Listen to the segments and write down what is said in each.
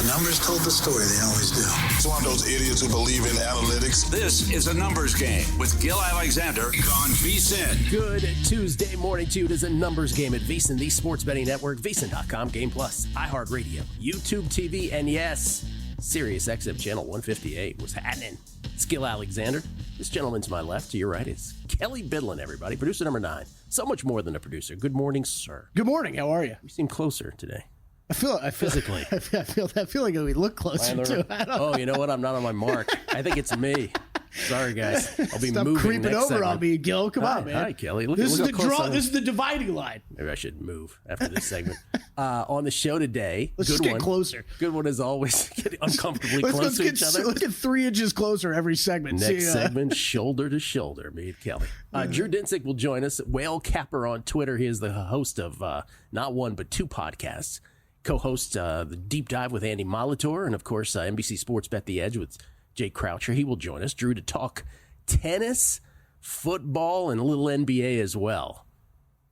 The numbers told the story. They always do. It's one of those idiots who believe in analytics. This is a numbers game with Gil Alexander on VSiN. Good Tuesday morning to you. It is a numbers game at VSiN, the sports betting network, VSiN.com, Game Plus, iHeartRadio, YouTube TV, and yes, Sirius XM channel 158 was happening. It's Gil Alexander. This gentleman to my left, to your right, is Kelly Bidlin, everybody. Producer number 9. So much more than a producer. Good morning, sir. Good morning. How are you? You seem closer today. I feel physically. I feel like we look closer to. Oh, you know what? I'm not on my mark. I think it's me. Sorry, guys. I'll be Stop moving creeping next over segment. on me, Gil. Come on, man. Hi, Kelly. This is look the how close draw. I am. This is the dividing line. Maybe I should move after this segment. On the show today, Let's just get closer. Good one as always. Get uncomfortably close to each other. Let's get 3 inches closer every segment. Next segment, shoulder to shoulder, me and Kelly. Drew Dinsick will join us. Whale Capper on Twitter. He is the host of not one but 2 podcasts. Co-host the Deep Dive with Andy Molitor, and of course NBC Sports Bet the Edge with Jake Croucher. He will join us. Drew, to talk tennis, football, and a little NBA as well.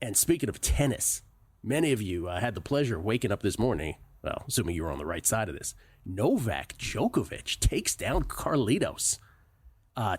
And speaking of tennis, many of you had the pleasure of waking up this morning, well, assuming you were on the right side of this, Novak Djokovic takes down Carlitos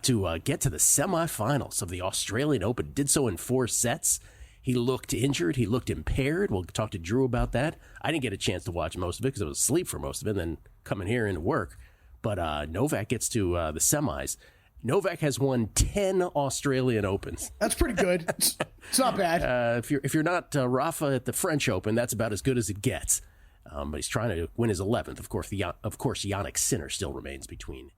to get to the semifinals of the Australian Open. Did so in 4 sets. He looked injured. He looked impaired. We'll talk to Drew about that. I didn't get a chance to watch most of it because I was asleep for most of it and then coming here into work. But Novak gets to the semis. Novak has won 10 Australian Opens. That's pretty good. It's not bad. If you're not Rafa at the French Open, that's about as good as it gets. But he's trying to win his 11th. Of course, Jannik Sinner still remains between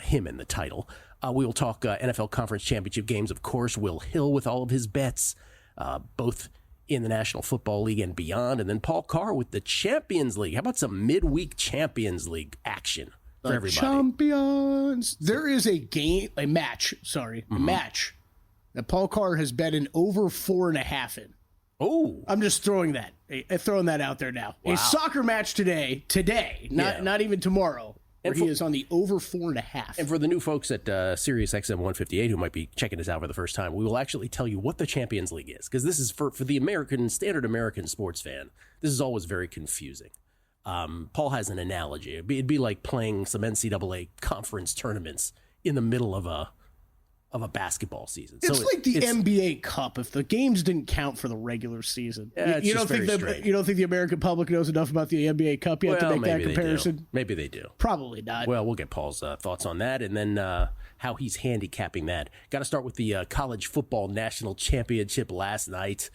him and the title. We will talk NFL Conference Championship games. Of course, Will Hill with all of his bets, both in the National Football League and beyond. And then Paul Carr with the Champions League. How about some midweek Champions League action? For everybody. Champions. There is a match that Paul Carr has bet in over 4.5 in. Oh, I'm just throwing that out there now. Wow. A soccer match today, not even tomorrow. Where he is on the over 4.5. And for the new folks at Sirius XM 158 who might be checking this out for the first time, we will actually tell you what the Champions League is, because this is for the standard American sports fan. This is always very confusing. Paul has an analogy. It'd be like playing some NCAA conference tournaments in the middle of a basketball season. It's like the NBA Cup if the games didn't count for the regular season. You don't think the American public knows enough about the NBA Cup yet to make that comparison? Maybe they do. Probably not. Well, we'll get Paul's thoughts on that, and then how he's handicapping that. Got to start with the college football national championship last night.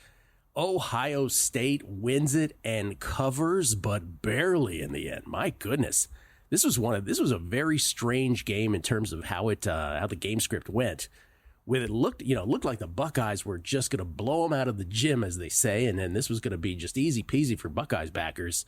Ohio State wins it and covers, but barely in the end. My goodness. This was a very strange game in terms of how the game script went. With it looked like the Buckeyes were just going to blow them out of the gym, as they say, and then this was going to be just easy peasy for Buckeyes backers.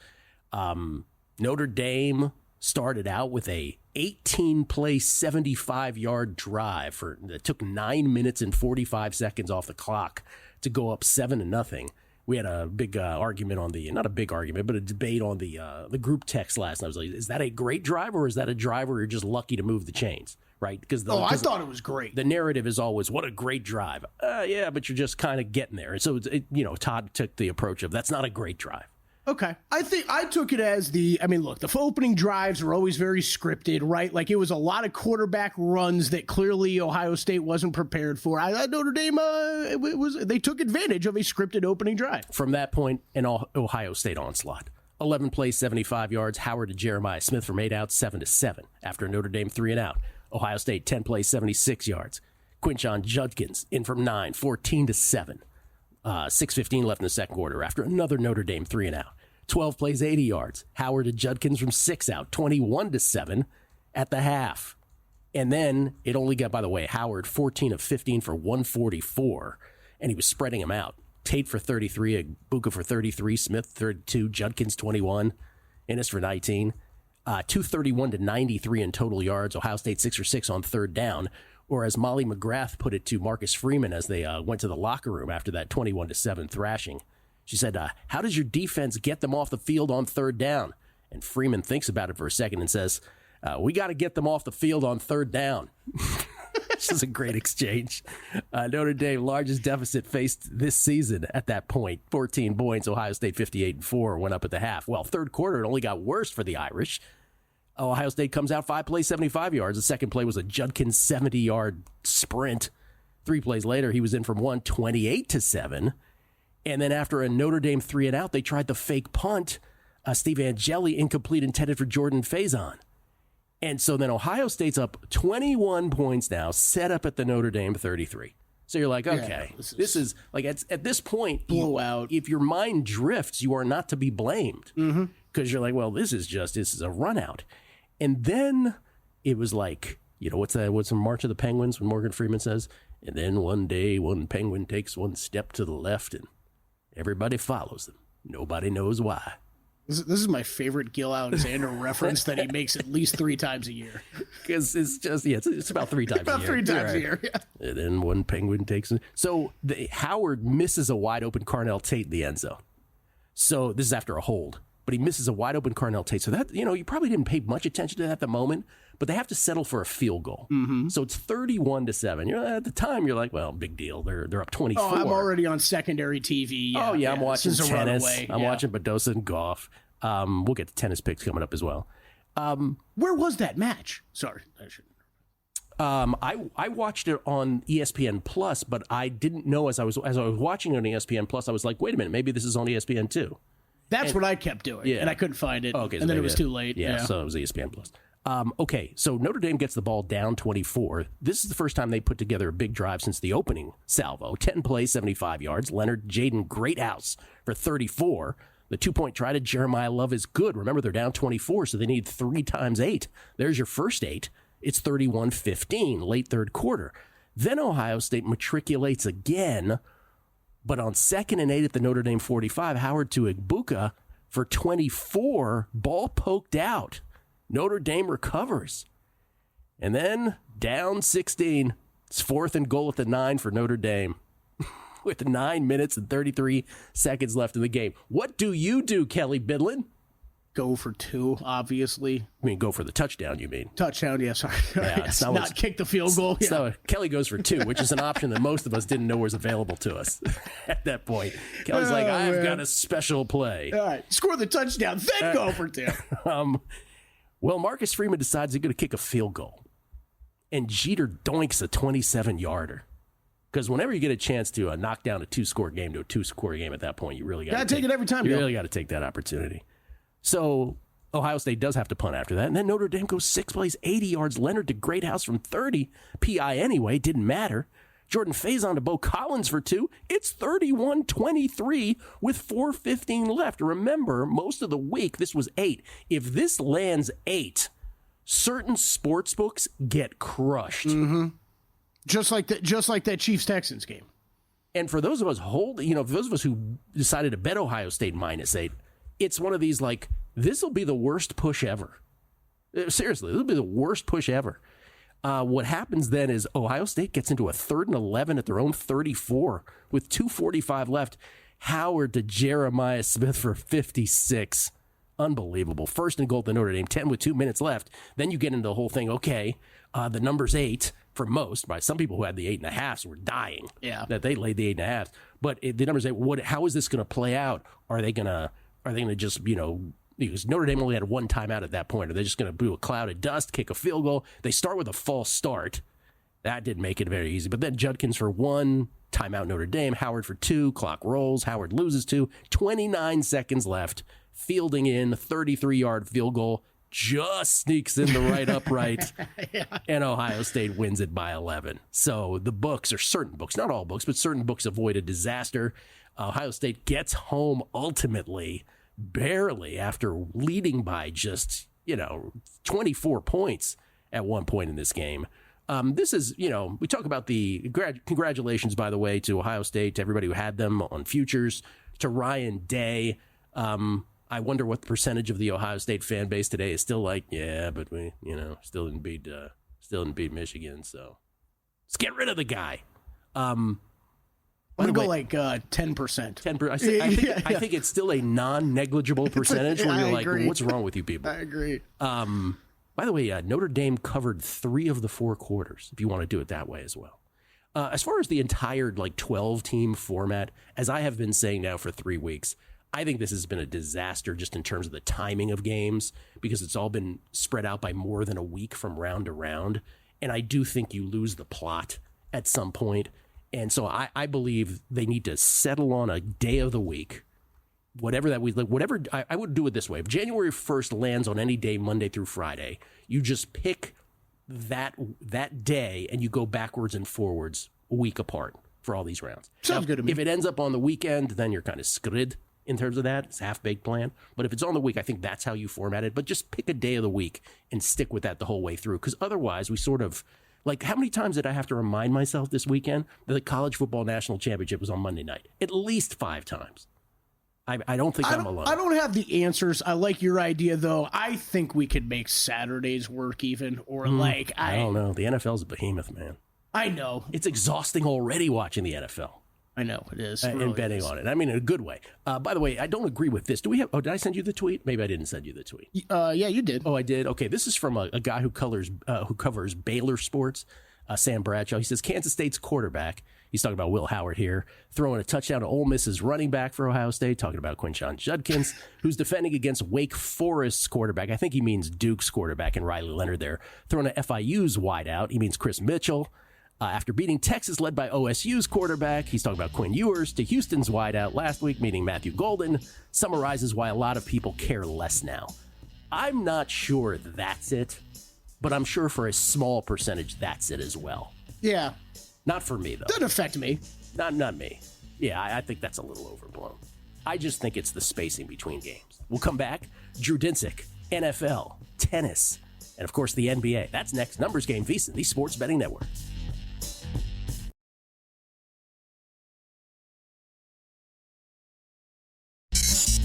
Notre Dame started out with a 18-play, 75-yard drive that took 9 minutes and 45 seconds off the clock to go up 7-0. We had a big argument on not a big argument, but a debate on the group text last night. I was like, is that a great drive, or is that a drive where you're just lucky to move the chains, right? I thought it was great. The narrative is always, what a great drive. Yeah, but you're just kind of getting there. And so, Todd took the approach of, that's not a great drive. Okay. I think I took it as the opening drives are always very scripted, right? Like it was a lot of quarterback runs that clearly Ohio State wasn't prepared for. Notre Dame, they took advantage of a scripted opening drive. From that point, an Ohio State onslaught. 11 plays, 75 yards. Howard to Jeremiah Smith from 8 outs, 7-7. After Notre Dame 3 and out. Ohio State 10 plays, 76 yards. Quinshon Judkins in from 9, 14-7. 6:15 left in the second quarter after another Notre Dame 3 and out. 12 plays, 80 yards. Howard to Judkins from 6 out, 21-7 at the half. And then it only got, by the way, Howard 14 of 15 for 144, and he was spreading them out. Tate for 33, Buka for 33, Smith 32, Judkins 21, Ennis for 19. 231-93 in total yards. Ohio State 6 for 6 on third down. Or as Molly McGrath put it to Marcus Freeman as they went to the locker room after that 21-7 thrashing. She said, how does your defense get them off the field on third down? And Freeman thinks about it for a second and says, we got to get them off the field on third down. This is a great exchange. Notre Dame, largest deficit faced this season at that point, 14 points. Ohio State 58-4, went up at the half. Well, third quarter, it only got worse for the Irish. Ohio State comes out 5 plays, 75 yards. The second play was a Judkins 70-yard sprint. 3 plays later, he was in from 28-7. And then after a Notre Dame 3-and-out, they tried the fake punt. Steve Angeli, incomplete, intended for Jordan Faison. And so then Ohio State's up 21 points now, set up at the Notre Dame 33. So you're like, okay, this is like at this point, blowout. If your mind drifts, you are not to be blamed because you're like, well, this is a run out. And then it was like, you know, what's the March of the Penguins when Morgan Freeman says, and then one day one penguin takes one step to the left and everybody follows them. Nobody knows why. This is my favorite Gil Alexander reference that he makes at least 3 times a year. Because it's just, it's about 3 times a year. About 3 times a year, yeah. And then one penguin takes it. So Howard misses a wide open Carnell Tate in the end zone. So this is after a hold. But he misses a wide open Carnell Tate. So that, you probably didn't pay much attention to that at the moment, but they have to settle for a field goal. Mm-hmm. So it's 31-7. At the time, you're like, well, big deal. They're up 24. Oh, I'm already on secondary TV. Yeah, I'm watching tennis. Runaway. I'm watching Badosa and Goff. We'll get to tennis picks coming up as well. Where was that match? Sorry, I shouldn't. I watched it on ESPN Plus, but I didn't know as I was watching it on ESPN Plus, I was like, wait a minute, maybe this is on ESPN too. That's what I kept doing, and I couldn't find it. Okay, and then it was too late. Yeah, so it was ESPN Plus. Okay, so Notre Dame gets the ball down 24. This is the first time they put together a big drive since the opening salvo. 10 plays, 75 yards. Leonard Jaden Greathouse for 34. The 2-point try to Jeremiah Love is good. Remember, they're down 24, so they need 3 times 8. There's your first 8. It's 31-15, late third quarter. Then Ohio State matriculates again, but on 2nd and 8 at the Notre Dame 45, Howard to Igbuka for 24, ball poked out. Notre Dame recovers. And then down 16, it's 4th and goal at the 9 for Notre Dame with 9 minutes and 33 seconds left in the game. What do you do, Kelly Bidlin? Go for 2, obviously. I mean, go for the touchdown, you mean? Touchdown, yeah, sorry. Yeah, yes, not kick the field goal. Yeah. So Kelly goes for 2, which is an option that most of us didn't know was available to us at that point. Kelly's like, I've got a special play. All right, score the touchdown, then go for 2. Well, Marcus Freeman decides he's going to kick a field goal. And Jeter doinks a 27-yarder. Because whenever you get a chance to knock down a 2-score game to a 2-score game at that point, you really got to take it every time. You really got to take that opportunity. So Ohio State does have to punt after that. And then Notre Dame goes 6 plays, 80 yards. Leonard to Greathouse from 30. PI anyway, didn't matter. Jordan Faison to Bo Collins for 2. It's 31-23 with 4:15 left. Remember, most of the week, this was 8. If this lands 8, certain sports books get crushed. Mm-hmm. Just like that Chiefs-Texans game. And for those of us for those of us who decided to bet Ohio State -8, it's one of these like, this will be the worst push ever. Seriously, this will be the worst push ever. What happens then is Ohio State gets into a 3rd and 11 at their own 34 with 2:45 left. Howard to Jeremiah Smith for 56. Unbelievable. 1st and goal at the Notre Dame, 10 with 2 minutes left. Then you get into the whole thing. Okay, the number's 8 for most. By some people who had the 8.5s were dying. Yeah, that they laid the 8.5. But the number's 8. How is this going to play out? Are they going to just because Notre Dame only had 1 timeout at that point. Are they just going to do a cloud of dust, kick a field goal? They start with a false start. That didn't make it very easy. But then Judkins for 1, timeout Notre Dame. Howard for 2, clock rolls. Howard loses 2. 29 seconds left. Fielding in, 33-yard field goal. Just sneaks in the right upright. Yeah. And Ohio State wins it by 11. So the books, or certain books, not all books, but certain books avoid a disaster. Ohio State gets home ultimately, barely, after leading by just, 24 points at one point in this game. This is, we talk about the congratulations, by the way, to Ohio State, to everybody who had them on futures, to Ryan Day. I wonder what the percentage of the Ohio State fan base today is still like, yeah, but we, still didn't beat Michigan. So let's get rid of the guy. I'm going to go like 10%. 10%. I think it's still a non-negligible percentage where you're like, agree. what's wrong with you people? I agree. By the way, Notre Dame covered 3 of the 4 quarters, if you want to do it that way as well. As far as the entire 12-team format, as I have been saying now for 3 weeks, I think this has been a disaster just in terms of the timing of games because it's all been spread out by more than a week from round to round. And I do think you lose the plot at some point. And so I believe they need to settle on a day of the week, whatever that week, I would do it this way. If January 1st lands on any day, Monday through Friday, you just pick that day and you go backwards and forwards a week apart for all these rounds. Sounds good to me. If it ends up on the weekend, then you're kind of screwed in terms of that. It's a half-baked plan. But if it's on the week, I think that's how you format it. But just pick a day of the week and stick with that the whole way through. Because otherwise, we sort of, how many times did I have to remind myself this weekend that the college football national championship was on Monday night? At least 5 times. I don't think I'm alone. I don't have the answers. I like your idea, though. I think we could make Saturdays work even. Or I don't know. The NFL's a behemoth, man. I know. It's exhausting already watching the NFL. I know it is. And betting on it. I mean, in a good way. By the way, I don't agree with this. Did I send you the tweet? Maybe I didn't send you the tweet. Yeah, you did. Oh, I did? Okay, this is from a guy who covers Baylor sports, Sam Bradshaw. He says, Kansas State's quarterback, he's talking about Will Howard here, throwing a touchdown to Ole Miss's running back for Ohio State, talking about Quinshon Judkins, who's defending against Wake Forest's quarterback. I think he means Duke's quarterback and Riley Leonard there. Throwing to FIU's wideout, he means Chris Mitchell. After beating Texas, led by OSU's quarterback, he's talking about Quinn Ewers, to Houston's wideout last week, meaning Matthew Golden, summarizes why a lot of people care less now. I'm not sure that's it, but I'm sure for a small percentage that's it as well. Yeah. Not for me, though. Doesn't affect me. Not me. Yeah, I think that's a little overblown. I just think it's the spacing between games. We'll come back. Drew Dinsick, NFL, tennis, and of course the NBA. That's next. Numbers Game, VSiN, the Sports Betting Network.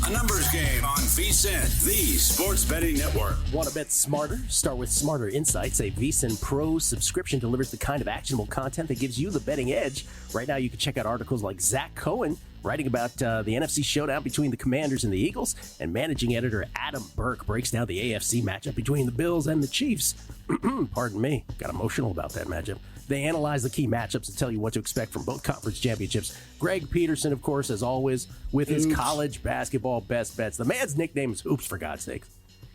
A numbers game on VSiN, the Sports Betting Network. Want to bet smarter? Start with Smarter Insights. A VSiN Pro subscription delivers the kind of actionable content that gives you the betting edge. Right now, you can check out articles like Zach Cohen writing about the NFC showdown between the Commanders and the Eagles, and managing editor Adam Burke breaks down the AFC matchup between the Bills and the Chiefs. Pardon me, got emotional about that matchup. They analyze the key matchups and tell you what to expect from both conference championships. Greg Peterson, of course, as always, with his college basketball best bets. The man's nickname is Hoops, for God's sake.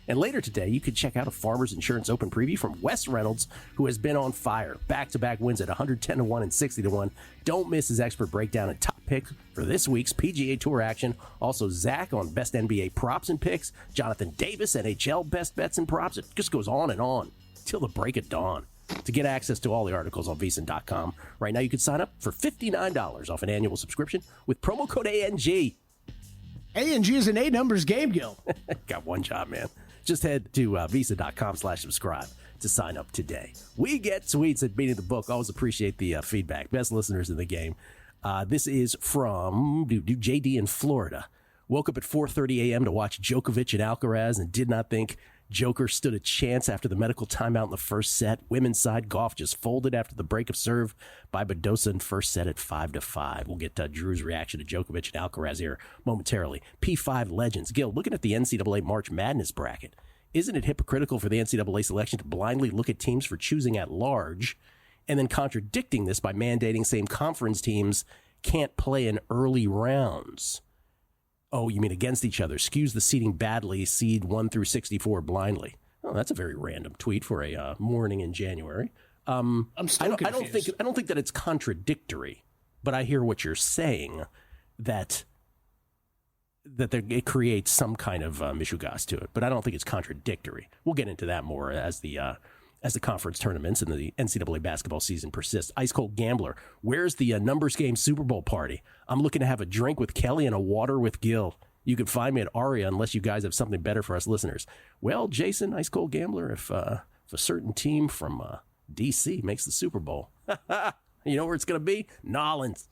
And later today, you can check out a Farmers Insurance Open preview from Wes Reynolds, who has been on fire. Back-to-back wins at 110-1 and 60-1. Don't miss his expert breakdown and top pick for this week's PGA Tour action. Also, Zach on best NBA props and picks. Jonathan Davis, NHL best bets and props. It just goes on and on till the break of dawn. To get access to all the articles on VSiN.com, right now you can sign up for $59 off an annual subscription with promo code ANG. ANG is an A-numbers game, Gil. Got one job, man. Just head to VSiN.com/subscribe to sign up today. We get tweets at Beating the Book. Always appreciate the feedback. Best listeners in the game. This is from JD in Florida. Woke up at 4:30 a.m. to watch Djokovic and Alcaraz and did not think Joker stood a chance after the medical timeout in the first set. Women's side golf just folded after the break of serve by Badosa in first set at 5-5. We'll get Drew's reaction to Djokovic and Alcaraz here momentarily. P5 legends. Gil, looking at the NCAA March Madness bracket, isn't it hypocritical for the NCAA selection to blindly look at teams for choosing at large and then contradicting this by mandating same conference teams can't play in early rounds? Oh, you mean against each other? Skews the seeding badly, seed 1 through 64 blindly. Oh, that's a very random tweet for a morning in January. I'm still confused. I don't think that it's contradictory, but I hear what you're saying, that it creates some kind of mishugas to it. But I don't think it's contradictory. We'll get into that more as the conference tournaments and the NCAA basketball season persists. Ice Cold Gambler, where's the Numbers Game Super Bowl party? I'm looking to have a drink with Kelly and a water with Gil. You can find me at Aria unless you guys have something better for us listeners. Well, Jason, Ice Cold Gambler, if a certain team from D.C. makes the Super Bowl, you know where it's going to be? Nolans.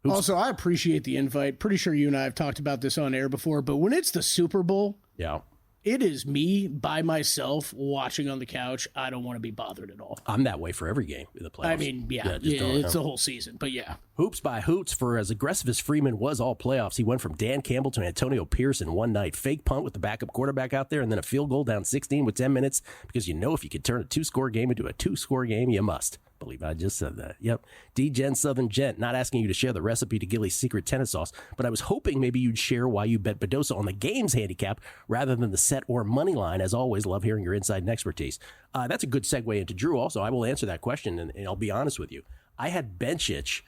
Oops. Also, I appreciate the invite. Pretty sure you and I have talked about this on air before, but when it's the Super Bowl, yeah, it is me by myself watching on the couch. I don't want to be bothered at all. I'm that way for every game in the playoffs. I mean, it's the whole season, but yeah. Hoops by Hoots, for as aggressive as Freeman was all playoffs, he went from Dan Campbell to Antonio Pierce in one night. Fake punt with the backup quarterback out there, and then a field goal down 16 with 10 minutes, because you know if you could turn a 2-score game into a 2-score game, you must. I believe I just said that. Yep. D-Gen Southern Gent, not asking you to share the recipe to Gilly's secret tennis sauce, but I was hoping maybe you'd share why you bet Badosa on the game's handicap rather than the set or money line. As always, love hearing your insight and expertise. That's a good segue into Drew also. I will answer that question, and I'll be honest with you. I had Bencic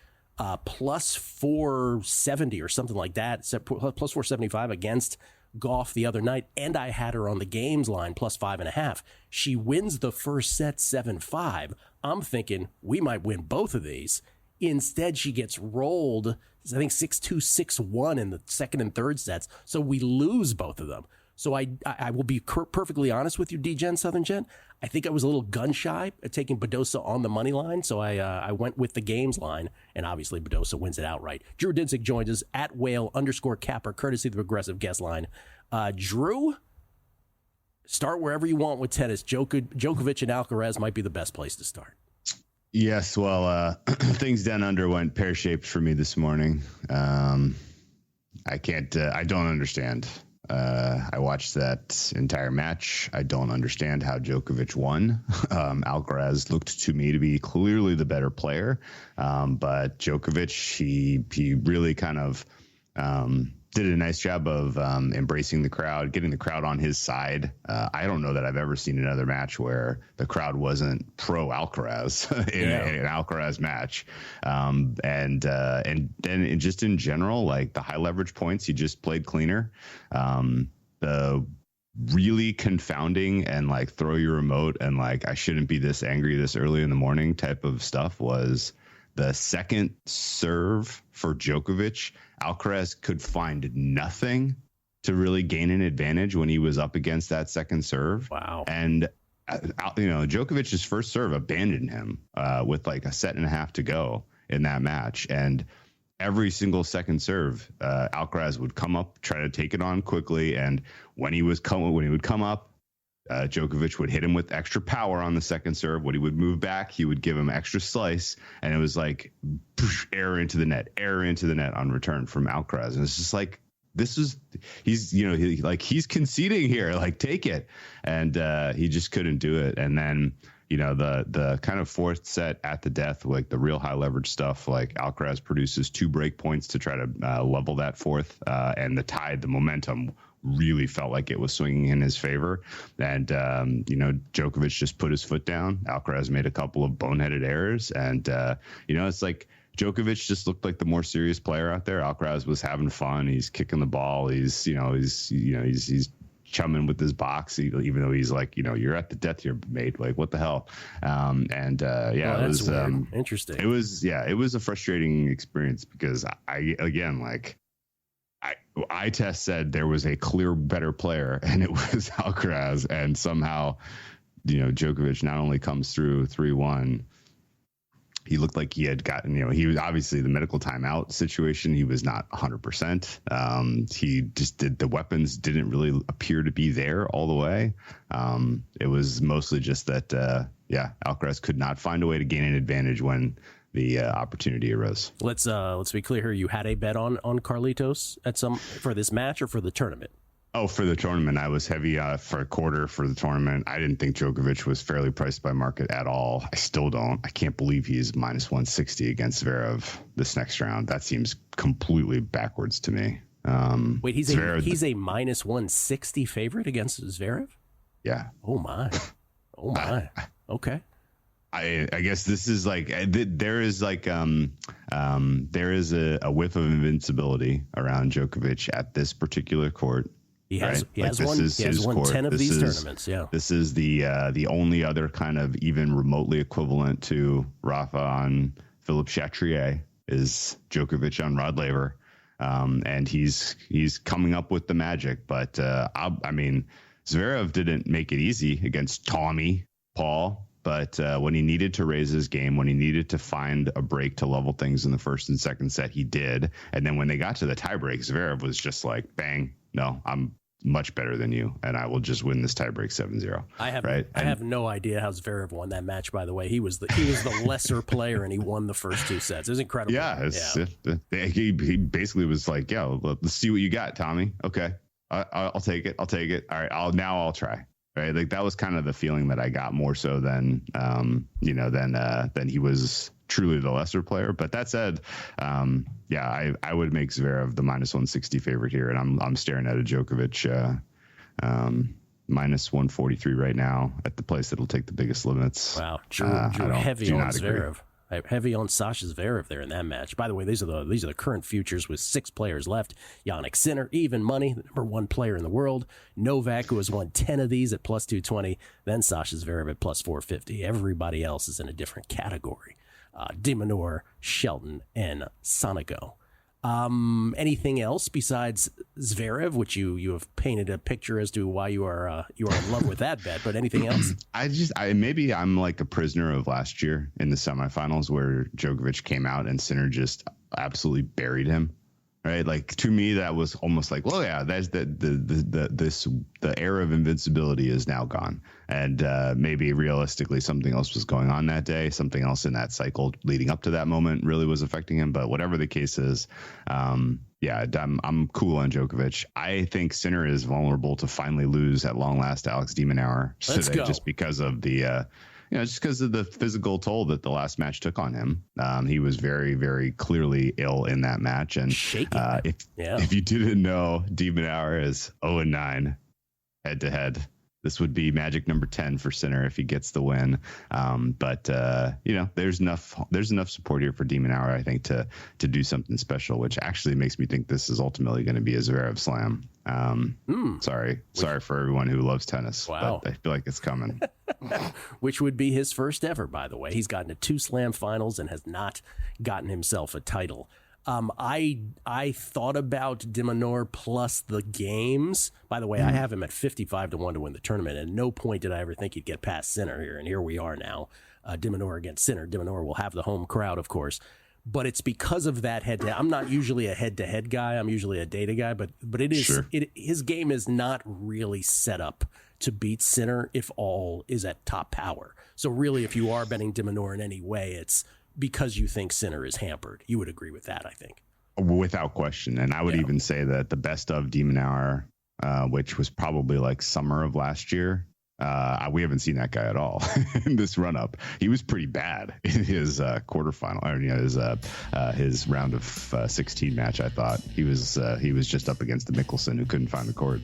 plus 470 or something like that, plus 475 against Goff the other night, and I had her on the games line plus 5.5. She wins the first set 7-5. I'm thinking we might win both of these. Instead, she gets rolled, I think 6-2, 6-1 in the second and third sets, so we lose both of them. So I will be perfectly honest with you, D-Gen Southern Gent. I think I was a little gun shy at taking Badosa on the money line, so I went with the games line, and obviously Badosa wins it outright. Drew Dinsick joins us at Whale_Capper, courtesy of the Progressive Guest Line. Drew, start wherever you want with tennis. Djokovic and Alcaraz might be the best place to start. Yes, well, things down under went pear-shaped for me this morning. I don't understand. I watched that entire match. I don't understand how Djokovic won. Alcaraz looked to me to be clearly the better player. But Djokovic, he really kind of did a nice job of embracing the crowd, getting the crowd on his side. I don't know that I've ever seen another match where the crowd wasn't pro Alcaraz in an Alcaraz match. And then just in general, like the high leverage points, he just played cleaner. The really confounding and like throw your remote and like I shouldn't be this angry this early in the morning type of stuff was the second serve for Djokovic. Alcaraz could find nothing to really gain an advantage when he was up against that second serve. Wow. And, Djokovic's first serve abandoned him with like a set and a half to go in that match. And every single second serve, Alcaraz would come up, try to take it on quickly. And when he would come up, Djokovic would hit him with extra power on the second serve. When he would move back, he would give him extra slice, and it was like error into the net on return from Alcaraz. And it's just like he's conceding here, like take it, and he just couldn't do it. And then the kind of fourth set at the death, like the real high leverage stuff, like Alcaraz produces 2 break points to try to level that fourth, and the momentum really felt like it was swinging in his favor. And, Djokovic just put his foot down. Alcaraz made a couple of boneheaded errors. And, it's like Djokovic just looked like the more serious player out there. Alcaraz was having fun. He's kicking the ball. He's chumming with his box, even though he's like, you're at the death here, mate. Like, what the hell? It was interesting. It was a frustrating experience because eye test said there was a clear better player, and it was Alcaraz. And somehow, Djokovic not only comes through 3-1, he looked like he had gotten, he was obviously the medical timeout situation. He was not 100%. He just the weapons didn't really appear to be there all the way. It was mostly just that, Alcaraz could not find a way to gain an advantage when the opportunity arose. Let's be clear here. You had a bet on Carlitos for this match or for the tournament? Oh, for the tournament, I was heavy for a quarter for the tournament. I didn't think Djokovic was fairly priced by market at all. I still don't. I can't believe he's minus 160 against Zverev this next round. That seems completely backwards to me. Wait, he's a minus 160 favorite against Zverev? Yeah. Oh my. Okay. I guess this is like there is a whiff of invincibility around Djokovic at this particular court. He has right? won 10 of these tournaments. Yeah, this is the only other kind of even remotely equivalent to Rafa on Philippe Chatrier is Djokovic on Rod Laver, and he's coming up with the magic. But Zverev didn't make it easy against Tommy Paul. But when he needed to raise his game, when he needed to find a break to level things in the first and second set, he did. And then when they got to the tiebreak, Zverev was just like, bang, no, I'm much better than you, and I will just win this tiebreak 7-0. I right? have no idea how Zverev won that match. By the way, he was the lesser player, and he won the first 2 sets. It was incredible. Yeah, he basically was like, "Yeah, let's see what you got, Tommy. Okay, I'll take it. All right, I'll try." Right, like that was kind of the feeling that I got more so than than he was truly the lesser player. But that said, I would make Zverev the -160 favorite here, and I'm staring at a Djokovic -143 right now at the place that'll take the biggest limits. Wow, Drew heavy on Zverev. Heavy on Sasha Zverev there in that match. By the way, these are the current futures with 6 players left. Jannik Sinner, even money, the number 1 player in the world. Novak, who has won 10 of these at +220. Then Sasha Zverev at +450. Everybody else is in a different category. De Minaur, Shelton, and Sonego. Anything else besides Zverev, which you have painted a picture as to why you are in love with that bet, but anything else? Maybe I'm like a prisoner of last year in the semifinals where Djokovic came out and Sinner just absolutely buried him. Right, like to me that was almost like, well, yeah, that's the era of invincibility is now gone, and maybe realistically something else was going on that day, something else in that cycle leading up to that moment really was affecting him. But whatever the case is, I'm cool on Djokovic. I think Sinner is vulnerable to finally lose at long last Alex de Minaur today, just because of the. Just because of the physical toll that the last match took on him. He was very, very clearly ill in that match. And if you didn't know, de Minaur is 0-9 head-to-head. This would be magic number 10 for Sinner if he gets the win. But there's enough support here for de Minaur, I think, to do something special, which actually makes me think this is ultimately going to be a Zverev slam. Sorry for everyone who loves tennis. Wow. But I feel like it's coming. Which would be his first ever, by the way. He's gotten to 2 slam finals and has not gotten himself a title. I thought about de Minaur plus the games. By the way, I have him at 55 to 1 to win the tournament. At no point did I ever think he'd get past Sinner here, and here we are now. De Minaur against Sinner. De Minaur will have the home crowd, of course, but it's because of that head-to-head. I'm not usually a head-to-head guy. I'm usually a data guy, but it is sure. His game is not really set up to beat Sinner if all is at top power. So really, if you are betting de Minaur in any way, it's because you think Sinner is hampered. You would agree with that, I think. Without question. And I would even say that the best of de Minaur, which was probably like summer of last year, we haven't seen that guy at all in this run up. He was pretty bad in his quarterfinal, or his round of 16 match. I thought he was just up against the Mickelson who couldn't find the court.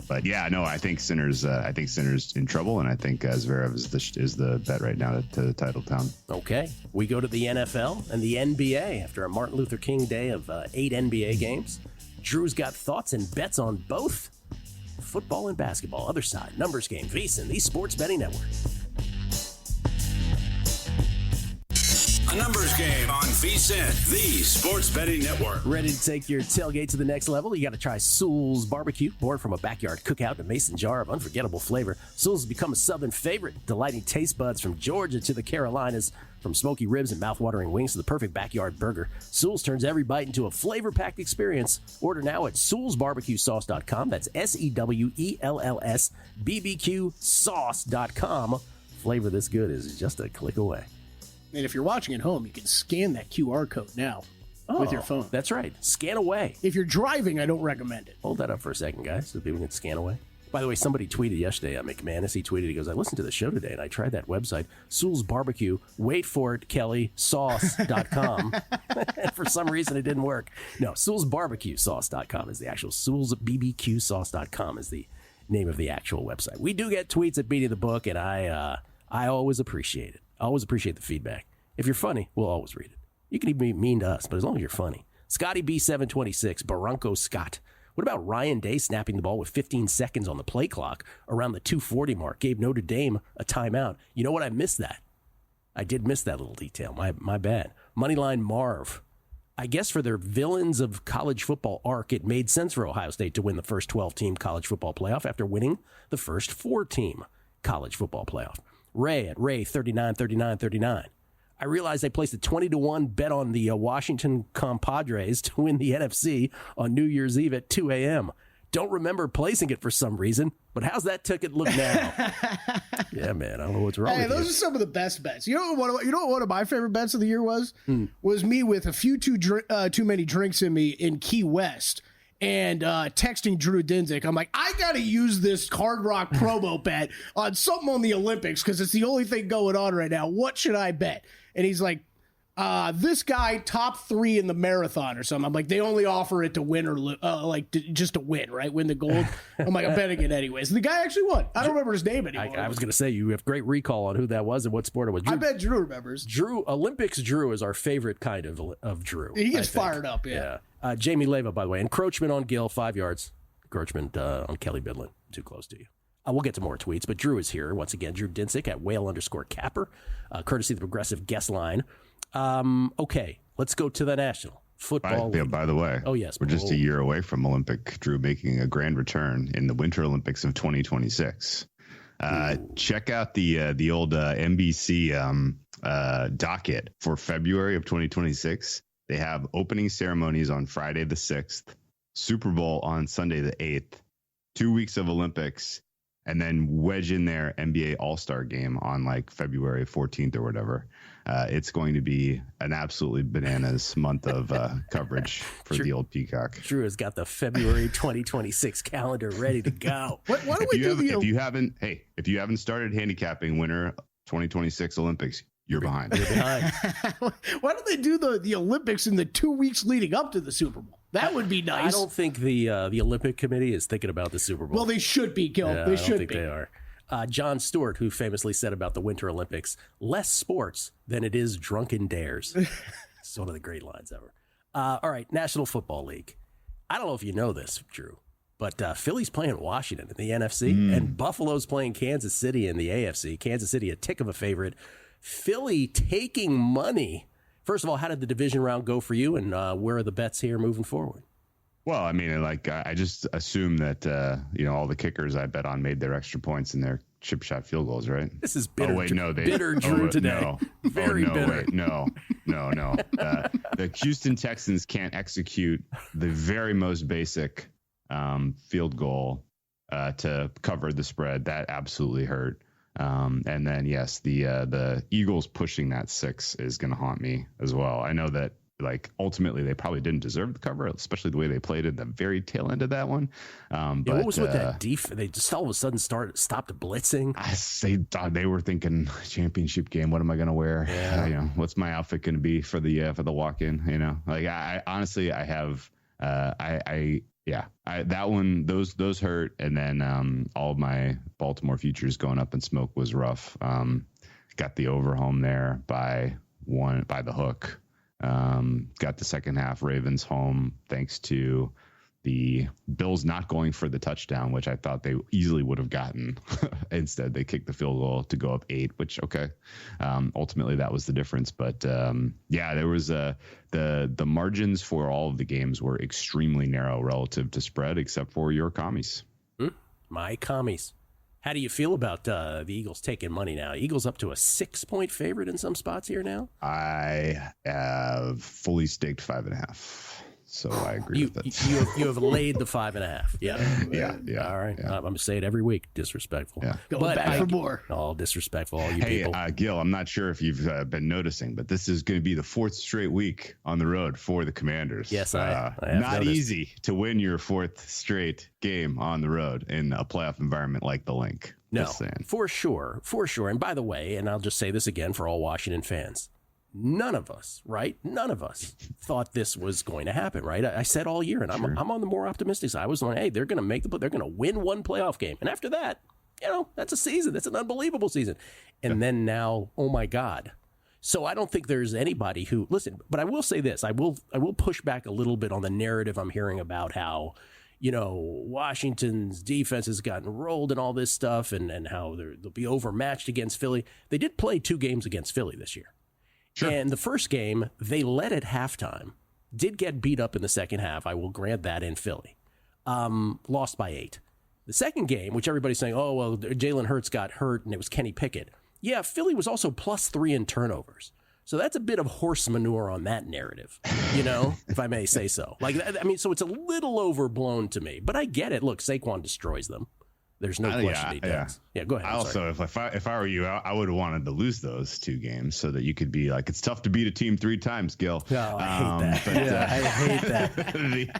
But yeah, no, I think Sinner's in trouble, and I think Zverev is the bet right now to the title town. Okay, we go to the NFL and the NBA after a Martin Luther King day of 8 NBA games. Drew's got thoughts and bets on both football and basketball. Other side, numbers game, VSiN, the Sports Betting Network. A numbers game on VSiN, the Sports Betting Network. Ready to take your tailgate to the next level? You got to try Sewell's Barbecue. Born from a backyard cookout in a mason jar of unforgettable flavor, Sewell's has become a Southern favorite, delighting taste buds from Georgia to the Carolinas. From smoky ribs and mouth-watering wings to the perfect backyard burger, Sewell's turns every bite into a flavor-packed experience. Order now at SewellsBarbecueSauce.com. That's SEWELLS BBQSauce.com. Flavor this good is just a click away. And if you're watching at home, you can scan that QR code now with your phone. That's right. Scan away. If you're driving, I don't recommend it. Hold that up for a second, guys, so people can scan away. By the way, somebody tweeted yesterday, McManus, he tweeted, he goes, I listened to the show today, and I tried that website, Sewell's Barbecue, wait for it, Kelly, sauce.com. And for some reason, it didn't work. No, SewellsBarbecueSauce.com is the actual, SewellsBBQSauce.com is the name of the actual website. We do get tweets at Beating the Book, and I always appreciate it. I always appreciate the feedback. If you're funny, we'll always read it. You can even be mean to us, but as long as you're funny. Scotty B726, Barranco Scott. What about Ryan Day snapping the ball with 15 seconds on the play clock around the 2:40 mark? Gave Notre Dame a timeout. You know what? I missed that. I did miss that little detail. My bad. Moneyline Marv. I guess for their villains of college football arc, it made sense for Ohio State to win the first 12-team college football playoff after winning the first 4-team college football playoff. Ray at Ray 393939. I realized I placed a 20-1 bet on the Washington Compadres to win the NFC on New Year's Eve at 2 a.m. Don't remember placing it for some reason, but how's that ticket look now? Yeah, man, I don't know what's wrong with Those you. are some of the best bets. You know what one of my favorite bets of the year was? Was me with a few too many drinks in me in Key West and texting Drew Dinsick. I'm like, I got to use this Hard Rock promo bet on something on the Olympics because it's the only thing going on right now. What should I bet? And he's like, this guy top 3 in the marathon or something. I'm like, they only offer it to win or just to win, right? Win the gold. I'm like, I'm betting it anyways. And the guy actually won. I don't remember his name anymore. I was going to say, you have great recall on who that was and what sport it was. I bet Drew remembers. Olympics Drew is our favorite kind of Drew. He gets fired up, yeah. Jamie Leva, by the way, encroachment on Gill, 5 yards. Encroachment on Kelly Bidlin, too close to you. We'll get to more tweets, but Drew is here once again. Drew Dinsick at Whale_Capper, courtesy of the Progressive guest line. Okay, let's go to the National Football League. By the way, yes, we're just a year away from Olympic Drew making a grand return in the Winter Olympics of 2026. Check out the old NBC docket for February of 2026. They have opening ceremonies on Friday the 6th, Super Bowl on Sunday the 8th, 2 weeks of Olympics, and then wedge in there NBA All-Star game on like February 14th or whatever. It's going to be an absolutely bananas month of coverage for the old Peacock. Drew has got the February 2026 calendar ready to go. Why don't we if you haven't started handicapping winter 2026 Olympics, you're behind. Why don't they do the Olympics in the 2 weeks leading up to the Super Bowl? That would be nice. I don't think the Olympic Committee is thinking about the Super Bowl. Well, they should be, Gil. Yeah, they I should don't think be. They are. John Stewart, who famously said about the Winter Olympics, less sports than it is drunken dares. It's one of the great lines ever. All right, National Football League. I don't know if you know this, Drew, but Philly's playing Washington in the NFC, and Buffalo's playing Kansas City in the AFC. Kansas City, a tick of a favorite. Philly taking money. First of all, how did the division round go for you, and where are the bets here moving forward? Well, I mean, I just assume that all the kickers I bet on made their extra points in their chip shot field goals, right? This is bitter. Bitter Drew Drew today. No. Very bitter. Wait, no. The Houston Texans can't execute the very most basic field goal to cover the spread. That absolutely hurt. And then, yes, the Eagles pushing that 6 is going to haunt me as well. I know that, ultimately they probably didn't deserve the cover, especially the way they played at the very tail end of that one. But what was with that defense? They just all of a sudden stopped blitzing. They thought they were thinking championship game. What am I going to wear? Yeah. What's my outfit going to be for the walk-in? I honestly, I have, that one, those hurt. And then all of my Baltimore futures going up in smoke was rough. Got the over home there by the hook. Got the second half Ravens home thanks to the Bills not going for the touchdown, which I thought they easily would have gotten. Instead, they kicked the field goal to go up 8, which, okay. Ultimately, that was the difference. But there was the margins for all of the games were extremely narrow relative to spread, except for your commies. My commies. How do you feel about the Eagles taking money now? Eagles up to a 6-point favorite in some spots here now? I have fully staked 5.5. So I agree with that. You have laid the 5.5. Yeah. All right. Yeah. I'm going to say it every week. Disrespectful. Yeah. Going back for more. All disrespectful, all you people. Gil, I'm not sure if you've been noticing, but this is going to be the 4th straight week on the road for the Commanders. Yes, I have not noticed. easy to win your 4th straight game on the road in a playoff environment like the Link. No, Just saying. for sure. And by the way, and I'll just say this again for all Washington fans, none of us thought this was going to happen, right? I said all year, and I'm on the more optimistic side. I was like, hey, they're going to win one playoff game. And after that, that's a season. That's an unbelievable season. And then now, oh my God. So I don't think there's anybody who, listen, but I will say this. I will push back a little bit on the narrative I'm hearing about how, Washington's defense has gotten rolled and all this stuff and how they'll be overmatched against Philly. They did play 2 games against Philly this year. Sure. And the first game, they led at halftime, did get beat up in the second half. I will grant that in Philly. Lost by 8. The second game, which everybody's saying, oh, well, Jalen Hurts got hurt and it was Kenny Pickett. Yeah, Philly was also +3 in turnovers. So that's a bit of horse manure on that narrative, if I may say so. So it's a little overblown to me, but I get it. Look, Saquon destroys them. There's no question he does. Yeah, go ahead. If I were you, I would have wanted to lose those 2 games so that you could be like, it's tough to beat a team 3 times, Gil. Oh, I hate that. I hate that.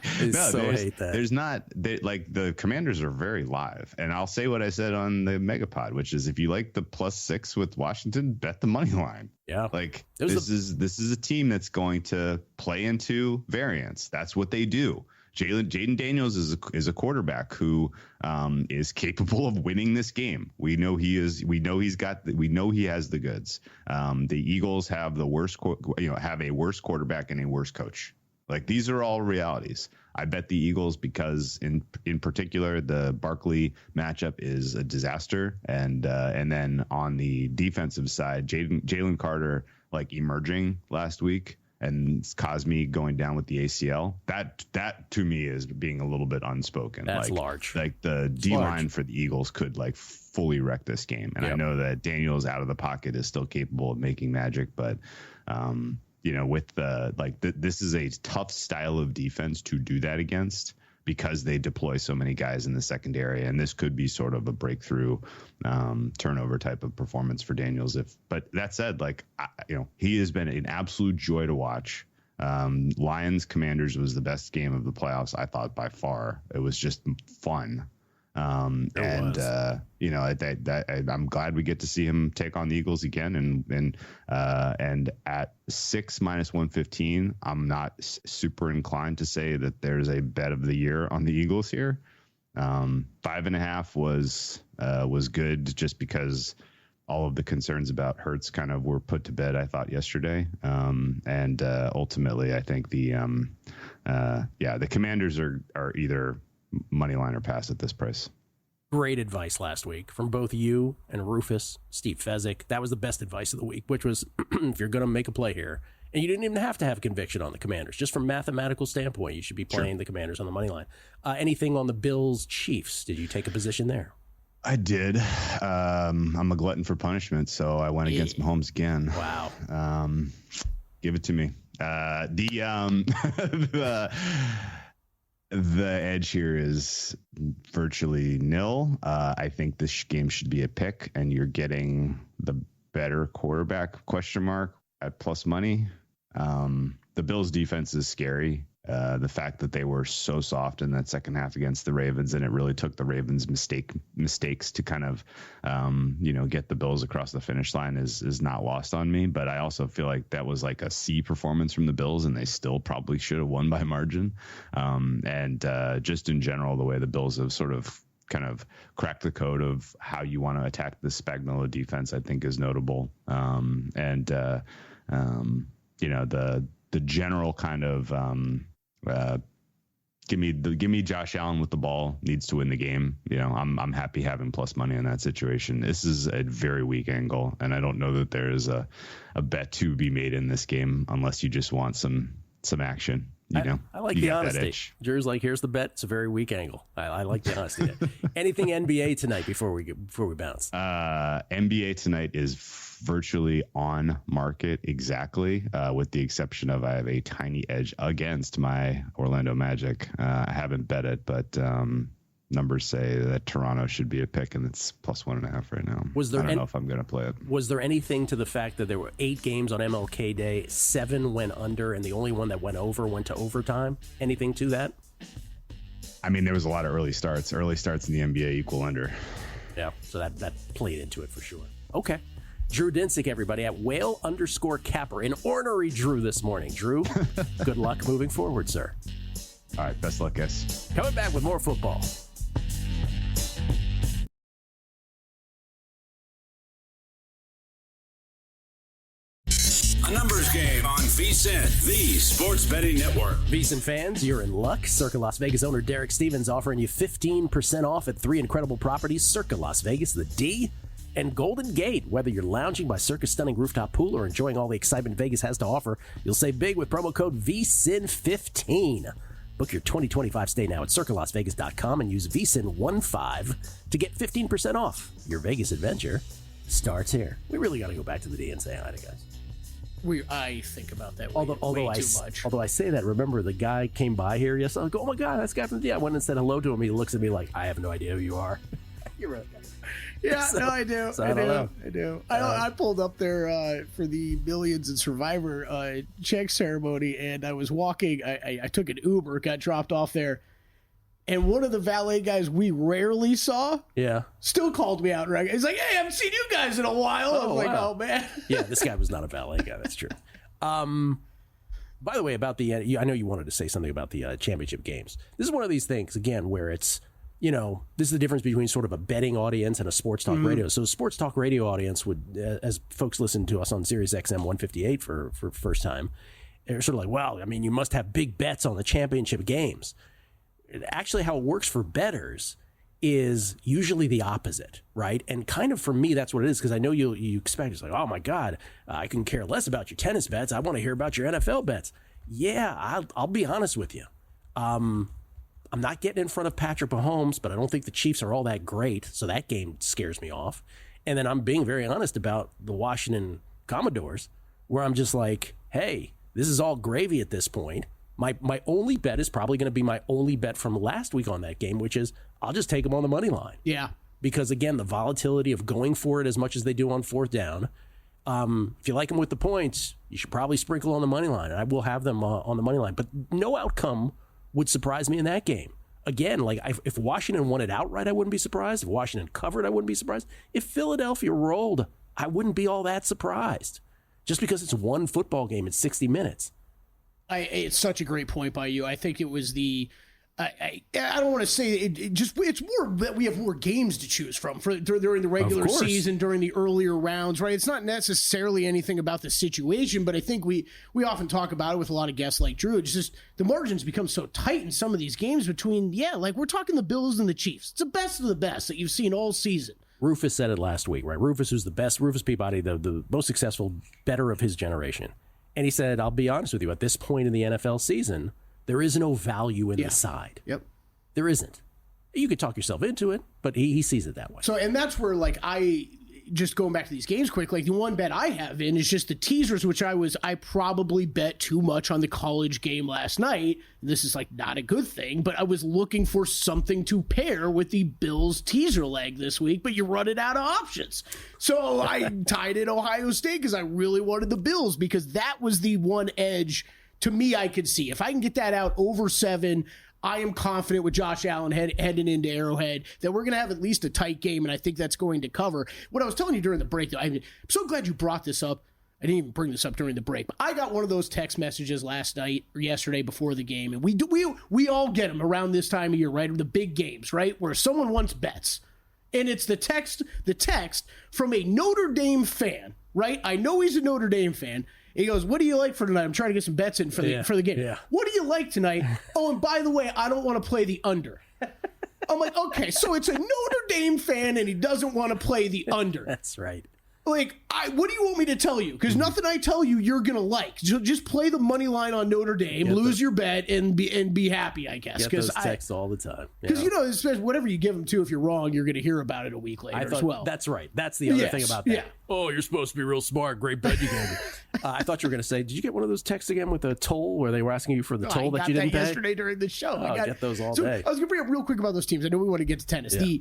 Hate that. There's not, the Commanders are very live. And I'll say what I said on the Megapod, which is if you like the +6 with Washington, bet the money line. Yeah. This is a team that's going to play into variance. That's what they do. Jaden Daniels is a quarterback who is capable of winning this game. We know he is. We know he has the goods. The Eagles have the worst, have a worse quarterback and a worse coach. These are all realities. I bet the Eagles because in particular the Barkley matchup is a disaster, and then on the defensive side, Jalen Carter emerging last week. And Cosme going down with the ACL, that to me is being a little bit unspoken. That's large. The D line for the Eagles could fully wreck this game. And I know that Daniels out of the pocket is still capable of making magic, but with this is a tough style of defense to do that against, because they deploy so many guys in the secondary, and this could be sort of a breakthrough turnover type of performance for Daniels. But that said, he has been an absolute joy to watch. Lions Commanders was the best game of the playoffs, I thought, by far. It was just fun. I'm glad we get to see him take on the Eagles again. And at 6 minus 115, I'm not super inclined to say that there's a bet of the year on the Eagles here. 5.5 was good just because all of the concerns about Hurts kind of were put to bed, I thought, yesterday. And ultimately, I think the Commanders are either money line or pass at this price. Great advice last week from both you and Rufus, Steve Fezzik. That was the best advice of the week, which was if you're going to make a play here, and you didn't even have to have conviction on the Commanders, just from mathematical standpoint, you should be playing the Commanders on the money line. Anything on the Bills Chiefs? Did you take a position there? I did. I'm a glutton for punishment, so I went against Mahomes again. Wow. Give it to me. The edge here is virtually nil. I think this game should be a pick, and you're getting the better quarterback ? At plus money. The Bills defense is scary. The fact that they were so soft in that second half against the Ravens, and it really took the Ravens mistakes to kind of, get the Bills across the finish line is not lost on me. But I also feel like that was like a C performance from the Bills, and they still probably should have won by margin. And just in general, the way the Bills have sort of kind of cracked the code of how you want to attack the Spagnuolo defense, I think is notable. The general kind of give me Josh Allen with the ball, needs to win the game. I'm happy having plus money in that situation. This is a very weak angle, and I don't know that there is a bet to be made in this game unless you just want some action. I like the honesty. Drew's like, here's the bet. It's a very weak angle. I like the honesty. Anything NBA tonight before we bounce? NBA tonight is virtually on market exactly, with the exception of I have a tiny edge against my Orlando Magic. I haven't bet it, but numbers say that Toronto should be a pick, and it's plus 1.5 right now. I don't know if I'm going to play it. Was there anything to the fact that there were 8 games on MLK Day, 7 went under, and the only one that went over went to overtime? Anything to that? I mean, there was a lot of early starts. Early starts in the NBA equal under. Yeah, so that played into it for sure. Okay. Drew Dinsick, everybody, at @whale_capper. An ornery Drew this morning. Drew, good luck moving forward, sir. All right, best luck, guys. Coming back with more football. A numbers game on VSiN, the sports betting network. VSiN fans, you're in luck. Circa Las Vegas owner Derek Stevens offering you 15% off at 3 incredible properties: Circa Las Vegas, the D, and Golden Gate. Whether you're lounging by Circa's stunning rooftop pool or enjoying all the excitement Vegas has to offer, you'll save big with promo code VSiN15. Book your 2025 stay now at circalasvegas.com and use VSiN15 to get 15% off. Your Vegas adventure starts here. We really got to go back to the D and say hi to guys. I think about that Although way I too much. although I say that, remember the guy came by here yesterday. I go, oh my god, that's the guy from the. I went and said hello to him. He looks at me like I have no idea who you are. You're right. Yeah, So- no, I do. so I don't know. I do. I pulled up there for the Millions and Survivor check ceremony, and I was walking. I took an Uber, got dropped off there, and one of the valet guys we rarely saw Yeah. still called me out. Right? He's like, "Hey, I haven't seen you guys in a while." I was like, wow. "Oh man." Yeah, this guy was not a valet guy. That's true. By the way, about the, I know you wanted to say something about the championship games. This is one of these things, again, where it's, this is the difference between sort of a betting audience and a sports talk radio. So a sports talk radio audience would, as folks listen to us on Sirius XM 158 for first time, they're sort of like, well, I mean, you must have big bets on the championship games. Actually, how it works for bettors is usually the opposite, right? And kind of for me, that's what it is, because I know you expect, it's like, oh my God, I can care less about your tennis bets. I want to hear about your NFL bets. Yeah, I'll be honest with you. I'm not getting in front of Patrick Mahomes, but I don't think the Chiefs are all that great, so that game scares me off. And then I'm being very honest about the Washington Commodores, where I'm just like, hey, this is all gravy at this point. My only bet is probably going to be my only bet from last week on that game, which is I'll just take them on the money line. Yeah. Because, again, the volatility of going for it as much as they do on fourth down. If you like them with the points, you should probably sprinkle on the money line. And I will have them on the money line. But no outcome would surprise me in that game. Again, like if Washington won it outright, I wouldn't be surprised. If Washington covered, I wouldn't be surprised. If Philadelphia rolled, I wouldn't be all that surprised. Just because it's one football game in 60 minutes. It's such a great point by you. I think it was I don't want to say it's more that we have more games to choose from during the regular season, during the earlier rounds, right? It's not necessarily anything about the situation, but I think we often talk about it with a lot of guests like Drew. It's just the margins become so tight in some of these games between, like we're talking the Bills and the Chiefs. It's the best of the best that you've seen all season. Rufus said it last week, right? Rufus, who's the best, Rufus Peabody, the most successful bettor of his generation. And he said, I'll be honest with you, at this point in the NFL season, there is no value in the side. Yep. There isn't. You could talk yourself into it, but he sees it that way. So, and that's where, just going back to these games quick, the one bet I have in is just the teasers, which I probably bet too much on the college game last night. This is not a good thing, but I was looking for something to pair with the Bills teaser leg this week, but you run it out of options. So I tied in Ohio State because I really wanted the Bills, because that was the one edge to me I could see. If I can get that out over 7, I am confident with Josh Allen heading into Arrowhead that we're going to have at least a tight game, and I think that's going to cover. What I was telling you during the break, though, I'm so glad you brought this up. I didn't even bring this up during the break, but I got one of those text messages last night or yesterday before the game, and we all get them around this time of year, right? The big games, right? Where someone wants bets, and it's the text from a Notre Dame fan, right? I know he's a Notre Dame fan. He goes, what do you like for tonight? I'm trying to get some bets in for the game. Yeah. What do you like tonight? Oh, and by the way, I don't want to play the under. I'm like, okay, so it's a Notre Dame fan and he doesn't want to play the under. That's right. What do you want me to tell you? Because nothing I tell you you're gonna like. Just play the money line on Notre Dame, lose your bet, and be happy, I guess. Get those texts all the time. Because especially whatever you give them to, if you're wrong, you're gonna hear about it a week later as well. That's right. That's the other thing about that. Yeah. Oh, you're supposed to be real smart. Great bet you gave me. I thought you were gonna say, did you get one of those texts again with a toll where they were asking you for the toll that you didn't pay? Yesterday during the show. I get those all day. I was gonna bring up real quick about those teams. I know we want to get to tennis. Yeah.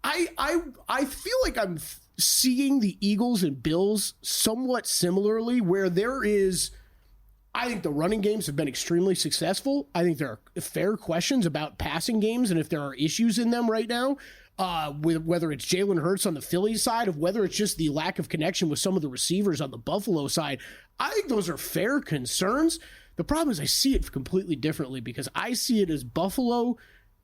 I feel like I'm seeing the Eagles and Bills somewhat similarly, where I think the running games have been extremely successful. I think there are fair questions about passing games and if there are issues in them right now, with whether it's Jalen Hurts on the Phillies side, of whether it's just the lack of connection with some of the receivers on the Buffalo side. I think those are fair concerns. The problem is I see it completely differently, because I see it as Buffalo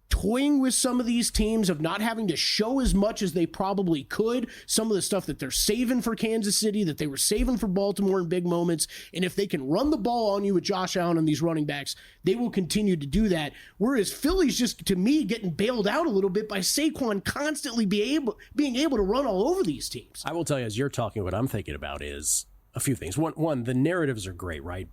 toying with some of these teams, of not having to show as much as they probably could, some of the stuff that they're saving for Kansas City, that they were saving for Baltimore in big moments. And if they can run the ball on you with Josh Allen and these running backs, they will continue to do that. Whereas Philly's just, to me, getting bailed out a little bit by Saquon constantly being able to run all over these teams. I will tell you, as you're talking, what I'm thinking about is a few things. One, the narratives are great, right?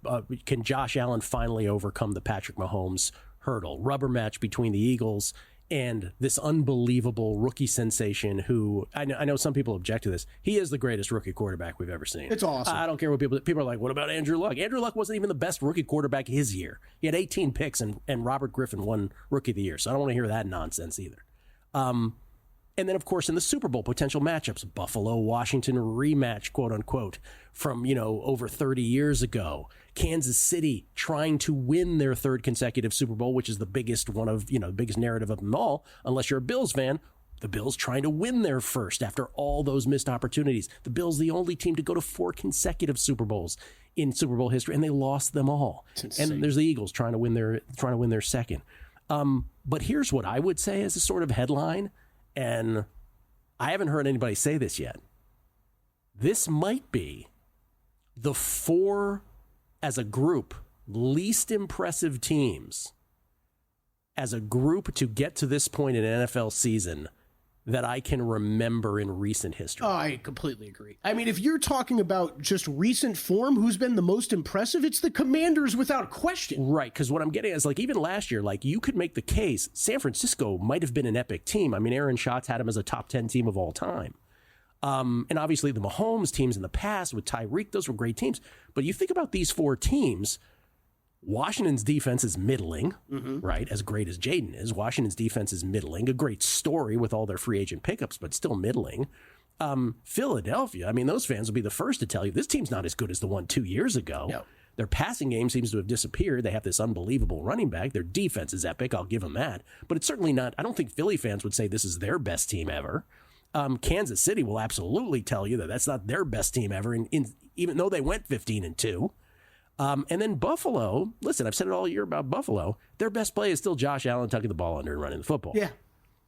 Can Josh Allen finally overcome the Patrick Mahomes hurdle? Rubber match between the Eagles and this unbelievable rookie sensation who I know some people object to this. He is the greatest rookie quarterback we've ever seen. It's awesome. I don't care what people are like, what about Andrew Luck? Andrew Luck wasn't even the best rookie quarterback his year. He had 18 picks and Robert Griffin won Rookie of the Year. So I don't want to hear that nonsense either. And then, of course, in the Super Bowl potential matchups, Buffalo-Washington rematch, quote unquote, from, over 30 years ago. Kansas City trying to win their third consecutive Super Bowl, which is the biggest one of, the biggest narrative of them all. Unless you're a Bills fan, the Bills trying to win their first after all those missed opportunities. The Bills, the only team to go to 4 consecutive Super Bowls in Super Bowl history, and they lost them all. And there's the Eagles trying to win their second. But here's what I would say as a sort of headline, and I haven't heard anybody say this yet. This might be the 4, as a group, least impressive teams as a group to get to this point in an NFL season that I can remember in recent history. Oh, I completely agree. I mean, if you're talking about just recent form, who's been the most impressive, it's the Commanders without question. Right, because what I'm getting is, even last year, you could make the case San Francisco might have been an epic team. I mean, Aaron Schatz had them as a top 10 team of all time. And obviously the Mahomes teams in the past with Tyreek, those were great teams. But you think about these 4 teams, Washington's defense is middling, right? As great as Jaden is. Washington's defense is middling. A great story with all their free agent pickups, but still middling. Philadelphia, I mean, those fans will be the first to tell you this team's not as good as the one 2 years ago. No. Their passing game seems to have disappeared. They have this unbelievable running back. Their defense is epic. I'll give them that. But it's certainly not, I don't think Philly fans would say this is their best team ever. Kansas City will absolutely tell you that that's not their best team ever, even though they went 15-2. And then Buffalo, listen, I've said it all year about Buffalo. Their best play is still Josh Allen tucking the ball under and running the football. Yeah.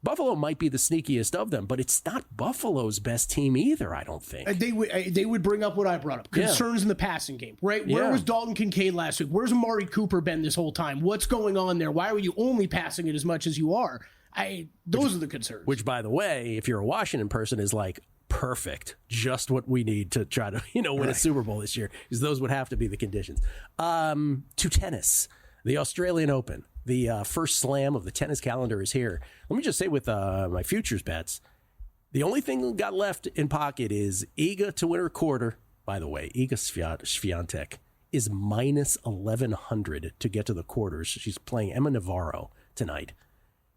Buffalo might be the sneakiest of them, but it's not Buffalo's best team either, I don't think. They would bring up what I brought up. Concerns in the passing game, right? Where was Dalton Kincaid last week? Where's Amari Cooper been this whole time? What's going on there? Why are you only passing it as much as you are? Those are the concerns. Which, by the way, if you're a Washington person, is perfect. Just what we need to try to, win a Super Bowl this year, because those would have to be the conditions. To tennis, the Australian Open, the first slam of the tennis calendar is here. Let me just say with my futures bets, the only thing that got left in pocket is Iga to win her quarter. By the way, Iga Swiatek is minus 1,100 to get to the quarters. She's playing Emma Navarro tonight.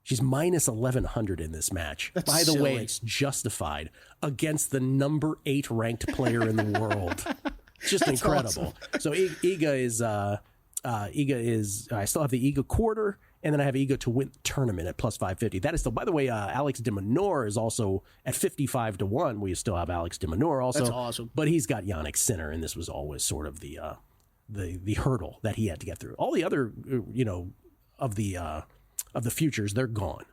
She's minus 1,100 in this match. That's By the silly. way, it's justified against the number 8 ranked player in the world. It's just incredible. Awesome. So Iga is, I still have the Iga quarter, and then I have Iga to win the tournament at plus 550. That is still, by the way, Alex de Minaur is also at 55-1. We still have Alex de Minaur also. That's awesome. But he's got Yannick Sinner, and this was always sort of the hurdle that he had to get through. All the other, of the futures, they're gone.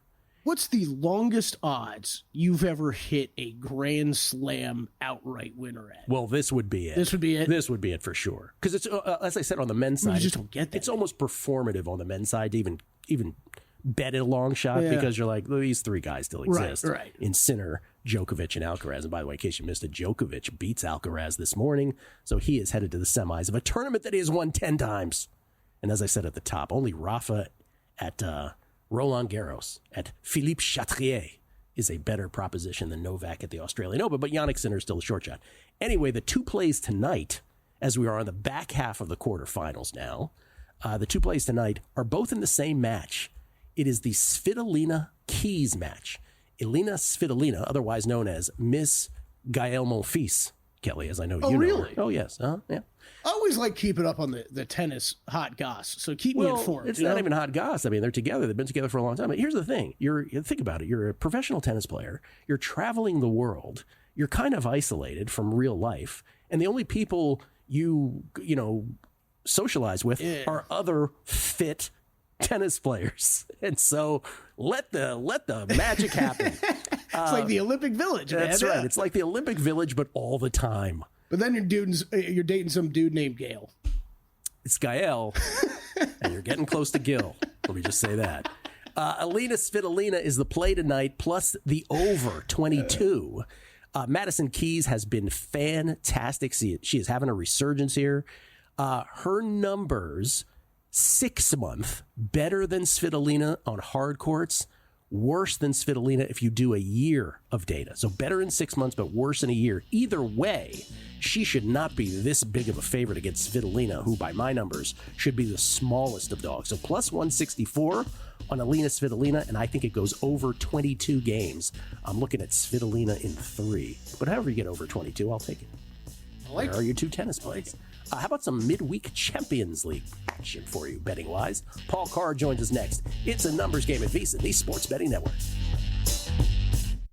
What's the longest odds you've ever hit a Grand Slam outright winner at? Well, this would be it. This would be it? This would be it for sure. Because it's, as I said, on the men's side, You just don't get that. It's almost performative on the men's side to even bet it a long shot, Yeah. because you're like, well, these 3 guys still exist. Right. In Sinner, Djokovic, and Alcaraz. And by the way, in case you missed it, Djokovic beats Alcaraz this morning, so he is headed to the semis of a tournament that he has won 10 times. And as I said at the top, only Rafa at Roland Garros at Philippe Chatrier is a better proposition than Novak at the Australian Open, but Yannick Sinner is still a short shot. Anyway, the 2 plays tonight, as we are on the back half of the quarterfinals now, the 2 plays tonight are both in the same match. It is the Svitolina Keys match. Elina Svitolina, otherwise known as Miss Gael Monfils, Kelly, as I know you know. Really? Oh, yes. Yeah. I always like keeping up on the tennis hot goss, so keep me informed. It's not even hot goss. I mean, they're together. They've been together for a long time. But here's the thing. Think about it. You're a professional tennis player. You're traveling the world. You're kind of isolated from real life. And the only people you socialize with are other fit tennis players. And so let the magic happen. It's like the Olympic Village, man. That's right. It's like the Olympic Village, but all the time. But then you're dating some dude named Gail. It's Gael, and you're getting close to Gil. Let me just say that. Elina Svitolina is the play tonight, plus the over 22. Madison Keys has been fantastic. She is having a resurgence here. Her numbers 6 month better than Svitolina on hard courts, worse than Svitolina if you do a year of data. So better in 6 months, but worse in a year. Either way, she should not be this big of a favorite against Svitolina, who by my numbers should be the smallest of dogs. So plus 164 on Alina Svitolina, and I think it goes over 22 games. I'm looking at Svitolina in 3. But however you get over 22, I'll take it. There are your 2 tennis plays. How about some midweek Champions League action for you, betting-wise? Paul Carr joins us next. It's a numbers game at VSiN, the Sports Betting Network.